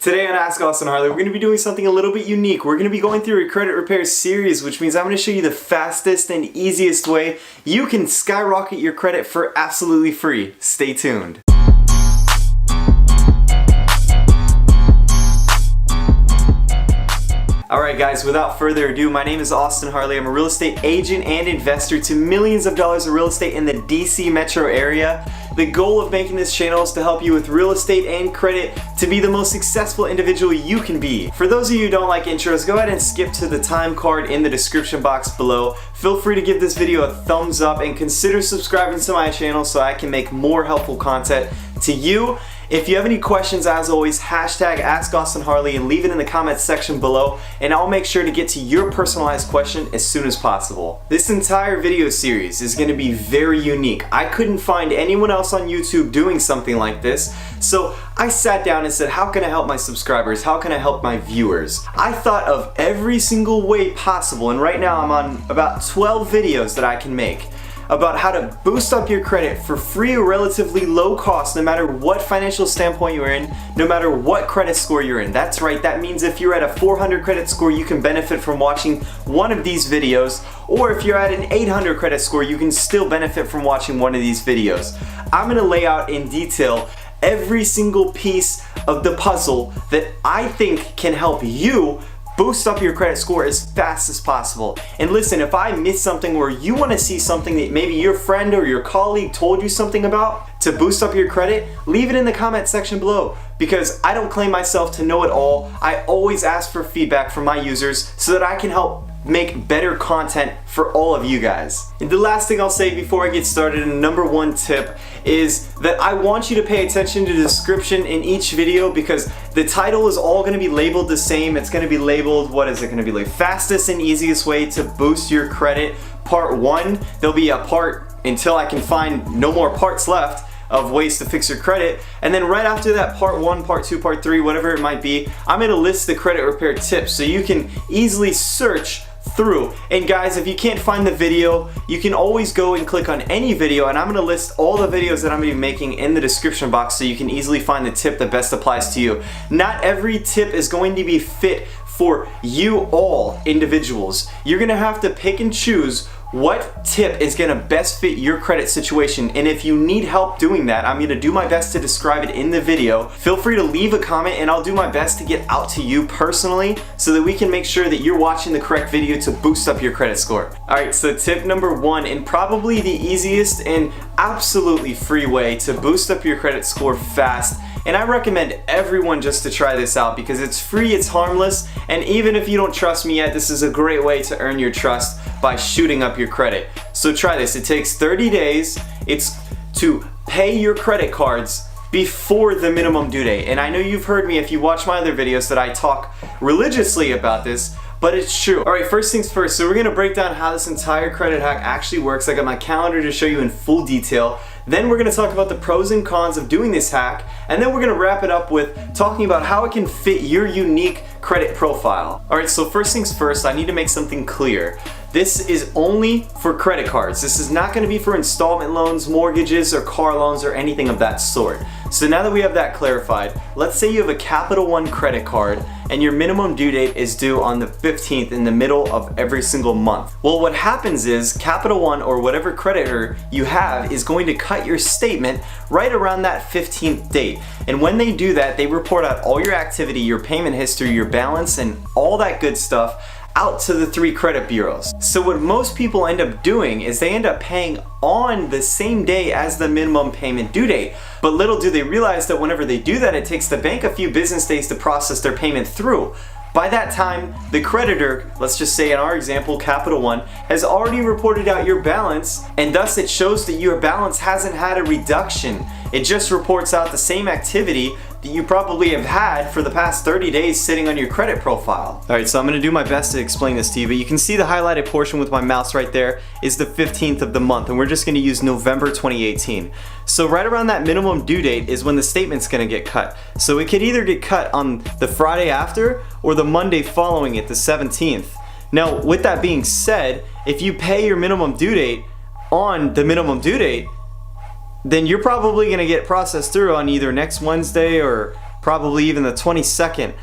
Today on Ask Austin Harley, we're going to be doing something a little bit unique. We're going to be going through a credit repair series, which means I'm going to show you the fastest and easiest way you can skyrocket your credit for absolutely free. Stay tuned. Alright guys, without further ado, my name is Austin Harley. I'm a real estate agent and investor to millions of dollars of real estate in the DC metro area. The goal of making this channel is to help you with real estate and credit to be the most successful individual you can be. For those of you who don't like intros, go ahead and skip to the time card in the description box below. Feel free to give this video a thumbs up and consider subscribing to my channel so I can make more helpful content to you. If you have any questions, as always, hashtag AskAustinHarley and leave it in the comments section below, and I'll make sure to get to your personalized question as soon as possible. This entire video series is going to be very unique. I couldn't find anyone else on YouTube doing something like this, so I sat down and said, how can I help my subscribers? How can I help my viewers? I thought of every single way possible, and right now I'm on about 12 videos that I can make about how to boost up your credit for free or relatively low cost, no matter what financial standpoint you're in, no matter what credit score you're in. That's right, that means if you're at a 400 credit score, you can benefit from watching one of these videos, or if you're at an 800 credit score, you can still benefit from watching one of these videos. I'm gonna lay out in detail every single piece of the puzzle that I think can help you boost up your credit score as fast as possible. And listen, if I miss something or you want to see something that maybe your friend or your colleague told you something about to boost up your credit, leave it in the comment section below, because I don't claim myself to know it all. I always ask for feedback from my users so that I can help make better content for all of you guys. And the last thing I'll say before I get started, and number one tip, is that I want you to pay attention to the description in each video, because the title is all going to be labeled the same. It's going to be labeled, what is it going to be like? Fastest and easiest way to boost your credit, part 1. There'll be a part until I can find no more parts left of ways to fix your credit, and then right after that, part 1, part 2, part 3, whatever it might be, I'm going to list the credit repair tips so you can easily search through. And guys, if you can't find the video, you can always go and click on any video, and I'm going to list all the videos that I'm going to be making in the description box so you can easily find the tip that best applies to you. Not every tip is going to be fit for you all individuals. You're going to have to pick and choose what tip is going to best fit your credit situation, and if you need help doing that, I'm going to do my best to describe it in the video. Feel free to leave a comment and I'll do my best to get out to you personally so that we can make sure that you're watching the correct video to boost up your credit score. Alright, so tip number 1, and probably the easiest and absolutely free way to boost up your credit score fast, and I recommend everyone just to try this out because it's free, it's harmless, and even if you don't trust me yet, this is a great way to earn your trust by shooting up your credit. So try this. It takes 30 days. It's to pay your credit cards before the minimum due date. And I know you've heard me if you watch my other videos that I talk religiously about this, but it's true. Alright, first things first, so we're going to break down how this entire credit hack actually works. I got my calendar to show you in full detail. Then we're going to talk about the pros and cons of doing this hack, and then we're going to wrap it up with talking about how it can fit your unique credit profile. Alright, so first things first, I need to make something clear. This is only for credit cards. This is not going to be for installment loans, mortgages, or car loans, or anything of that sort. So now that we have that clarified, let's say you have a Pt.1 credit card and your minimum due date is due on the 15th in the middle of every single month. Well, what happens is Pt.1 or whatever creditor you have is going to cut your statement right around that 15th date. And when they do that, they report out all your activity, your payment history, your balance, and all that good stuff out to the 3 credit bureaus. So what most people end up doing is they end up paying on the same day as the minimum payment due date. But little do they realize that whenever they do that, it takes the bank a few business days to process their payment through. By that time, the creditor, let's just say in our example, Pt.1, has already reported out your balance, and thus it shows that your balance hasn't had a reduction. It just reports out the same activity that you probably have had for the past 30 days sitting on your credit profile. Alright, so I'm going to do my best to explain this to you, but you can see the highlighted portion with my mouse right there is the 15th of the month, and we're just going to use November 2018. So right around that minimum due date is when the statement's going to get cut. So it could either get cut on the Friday after or the Monday following it, the 17th. Now, with that being said, if you pay your minimum due date on the minimum due date, then you're probably going to get processed through on either next Wednesday or probably even the 22nd.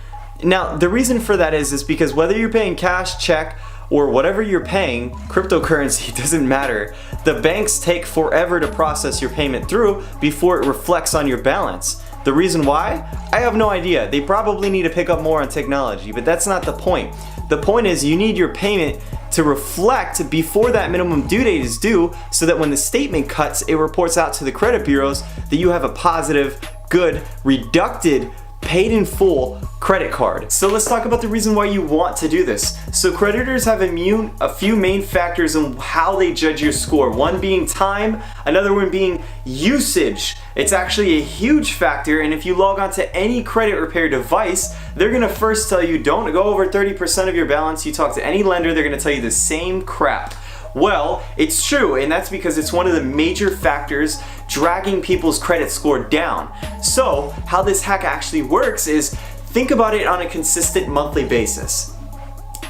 Now, the reason for that is because whether you're paying cash, check, or whatever you're paying, cryptocurrency, doesn't matter. The banks take forever to process your payment through before it reflects on your balance. The reason why? I have no idea. They probably need to pick up more on technology, but that's not the point. The point is you need your payment to reflect before that minimum due date is due, so that when the statement cuts, it reports out to the credit bureaus that you have a positive, good, reducted, paid in full credit card. So let's talk about the reason why you want to do this. So creditors have a few main factors in how they judge your score. One being time, another one being usage. It's actually a huge factor, and if you log on to any credit repair device, they're gonna first tell you don't go over 30% of your balance. You talk to any lender, they're gonna tell you the same crap. Well, it's true, and that's because it's one of the major factors dragging people's credit score down. So, how this hack actually works is, think about it on a consistent monthly basis.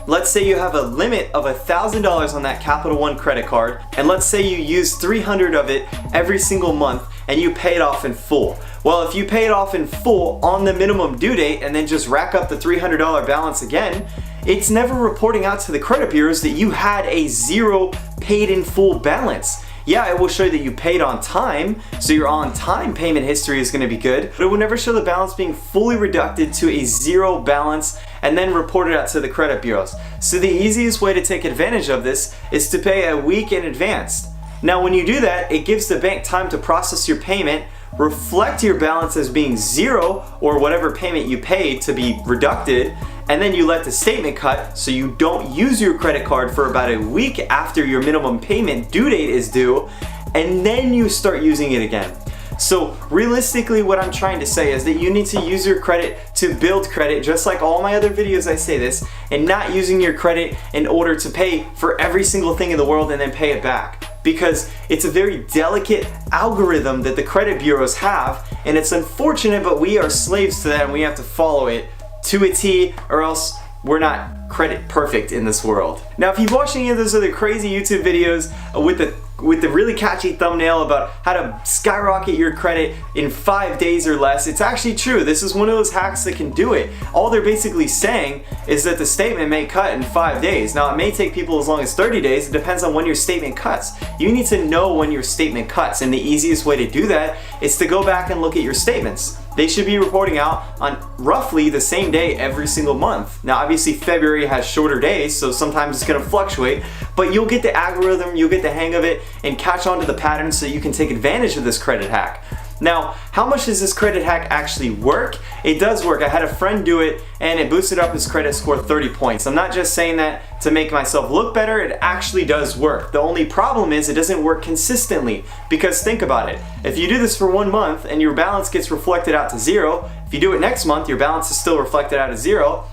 Let's say you have a limit of $1,000 on that Capital One credit card, and let's say you use 300 of it every single month and you pay it off in full. Well, if you pay it off in full on the minimum due date and then just rack up the $300 balance again, it's never reporting out to the credit bureaus that you had a zero paid in full balance. Yeah, it will show you that you paid on time, so your on-time payment history is going to be good, but it will never show the balance being fully reducted to a zero balance and then reported out to the credit bureaus. So the easiest way to take advantage of this is to pay a week in advance. Now when you do that, it gives the bank time to process your payment, reflect your balance as being zero or whatever payment you paid to be reducted, and then you let the statement cut so you don't use your credit card for about a week after your minimum payment due date is due, and then you start using it again. So realistically, what I'm trying to say is that you need to use your credit to build credit, just like all my other videos I say this, and not using your credit in order to pay for every single thing in the world and then pay it back. Because it's a very delicate algorithm that the credit bureaus have, and it's unfortunate, but we are slaves to that and we have to follow it to a T, or else we're not credit perfect in this world. Now, if you've watched any of those other crazy YouTube videos with the really catchy thumbnail about how to skyrocket your credit in 5 days or less, it's actually true. This is one of those hacks that can do it. All they're basically saying is that the statement may cut in 5 days. Now, it may take people as long as 30 days. It depends on when your statement cuts. You need to know when your statement cuts, and the easiest way to do that is to go back and look at your statements. They should be reporting out on roughly the same day every single month. Now, obviously February has shorter days, so sometimes it's gonna fluctuate, but you'll get the algorithm, you'll get the hang of it, and catch on to the pattern so you can take advantage of this credit hack. Now, how much does this credit hack actually work? It does work. I had a friend do it and it boosted up his credit score 30 points. I'm not just saying that to make myself look better, it actually does work. The only problem is it doesn't work consistently, because think about it. If you do this for 1 month and your balance gets reflected out to zero, if you do it next month, your balance is still reflected out to zero.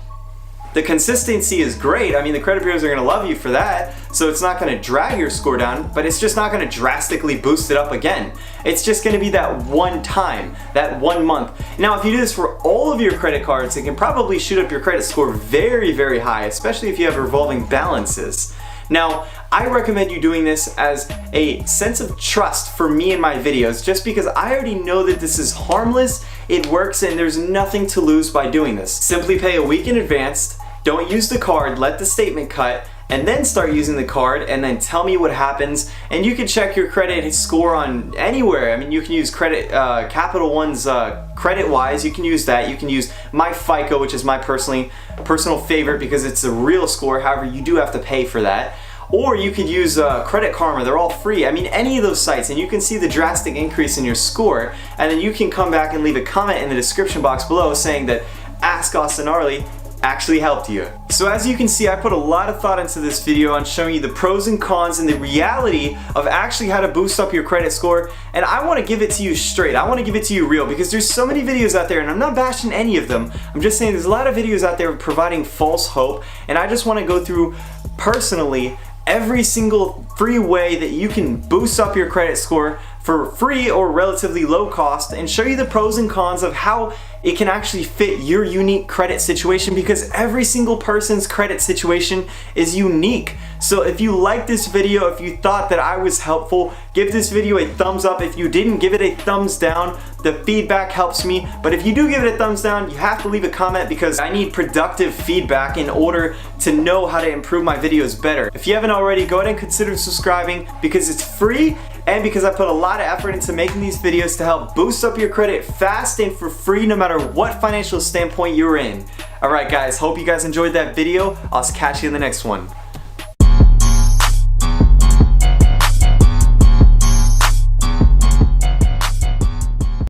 The consistency is great. I mean, the credit bureaus are gonna love you for that, so it's not gonna drag your score down, but it's just not gonna drastically boost it up again. It's just gonna be that one time, that 1 month. Now, if you do this for all of your credit cards, it can probably shoot up your credit score very, very high, especially if you have revolving balances. Now, I recommend you doing this as a sense of trust for me and my videos, just because I already know that this is harmless, it works, and there's nothing to lose by doing this. Simply pay a week in advance, don't use the card, let the statement cut, and then start using the card, and then tell me what happens. And you can check your credit score on anywhere. I mean, you can use Capital One's CreditWise, you can use that. You can use my FICO, which is my personal favorite because it's a real score. However, you do have to pay for that. Or you could use Credit Karma, they're all free. I mean, any of those sites, and you can see the drastic increase in your score, and then you can come back and leave a comment in the description box below saying that Ask Austin Harley actually helped you. So as you can see, I put a lot of thought into this video on showing you the pros and cons and the reality of actually how to boost up your credit score, and I want to give it to you straight. I want to give it to you real, because there's so many videos out there, and I'm not bashing any of them. I'm just saying there's a lot of videos out there providing false hope, and I just want to go through personally every single free way that you can boost up your credit score for free or relatively low cost, and show you the pros and cons of how it can actually fit your unique credit situation, because every single person's credit situation is unique. So if you liked this video, if you thought that I was helpful, give this video a thumbs up. If you didn't, give it a thumbs down. The feedback helps me. But if you do give it a thumbs down, you have to leave a comment, because I need productive feedback in order to know how to improve my videos better. If you haven't already, go ahead and consider subscribing, because it's free and because I put a lot of effort into making these videos to help boost up your credit fast and for free, no matter what financial standpoint you're in. Alright guys, hope you guys enjoyed that video. I'll catch you in the next one.